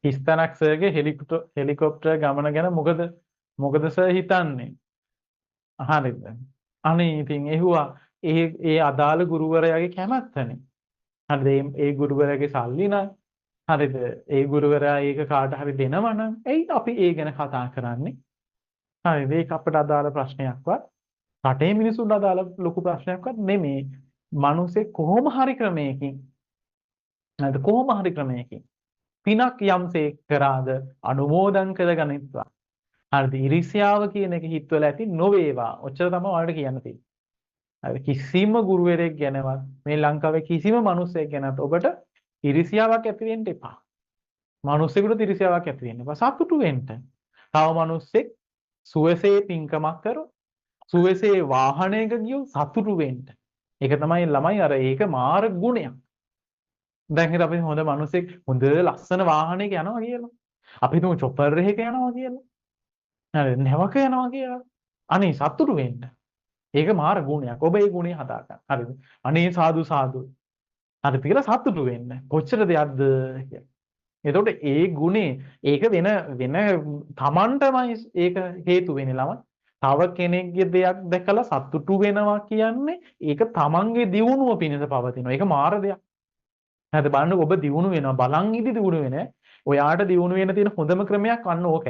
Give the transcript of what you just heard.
හිස්තැනක් සර්ගේ helicopter ගමන ගැන මොකද සර් හිතන්නේ? හරිද? අනේ ඉතින් එහුවා ඒ අදාළ ගුරුවරයාගේ කැමැත්තනේ. හරිද? ඒ ගුරුවරයාගේ සල්ලි නම් හරිද? ඒ ගුරුවරයා ඒක කාට හරි දෙනවා නම් එයි අපි ඒ ගැන කතා කරන්නේ. හරිද? ඒක අපට අදාළ ප්‍රශ්නයක්වත් රටේ මිනිසුන්ට අදාළ ලොකු ප්‍රශ්නයක්වත් නෙමෙයි. මිනිස්සේ කොහොම හරි ක්‍රමයකින් නැත්නම් කොහොම හරි ක්‍රමයකින් පිනක් යම්සේ කරාද අනුමෝදන් කරගනිත්වා. හරිද? ඉරිසියාව කියන එක හිතවල ඇති නොවේවා. ඔච්චර තමයි ඔයාලට කියන්න තියෙන්නේ. හරි කිසිම ගුරුවරයෙක් ගැනවත් මේ ලංකාවේ කිසිම මිනිසෙක් ගැනත් ඔබට ඉරිසියාවක් ඇති වෙන්න එපා. මිනිස්සුන්ට ඉරිසියාවක් ඇති වෙන්න එපා. සතුටු වෙන්න. තව මිනිස්සෙක් සුවසේ පින්කමක් කරොත් සුවසේ වාහනයක ගියොත් සතුටු වෙන්න. ඒක තමයි ළමයි අර ඒක මාර ගුණයක්. දැන් හිත අපි හොඳ මිනිස්සෙක් හොඳ ලස්සන වාහනයක යනවා කියලා. අපි හිතමු චොපර් එකක යනවා කියලා. හරි නැවක යනවා කියලා. අනේ සතුටු වෙන්න. ඒක මාර ගුණයක්. ඔබ ඒ ගුණය හදා ගන්න. හරිද? අනේ සාදු සාදු. හරි කියලා සතුටු වෙන්න. කොච්චර දෙයක්ද කියලා. එතකොට ඒ ගුණේ ඒක වෙන තමන්ටමයි ඒක හේතු වෙන්නේ ළමයි. තව කෙනෙක්ගේ දෙයක් දැකලා සතුටු වෙනවා කියන්නේ ඒක තමන්ගේ දියුණුව පිණිස පවතිනවා. ඒක මාර දෙයක්. හරිද? බලන්න ඔබ දියුණු වෙනවා. බලන් ඉදි දියුණු වෙන්නේ. ඔයාට දියුණු වෙන්න තියෙන හොඳම ක්‍රමයක් අන්න ඕක.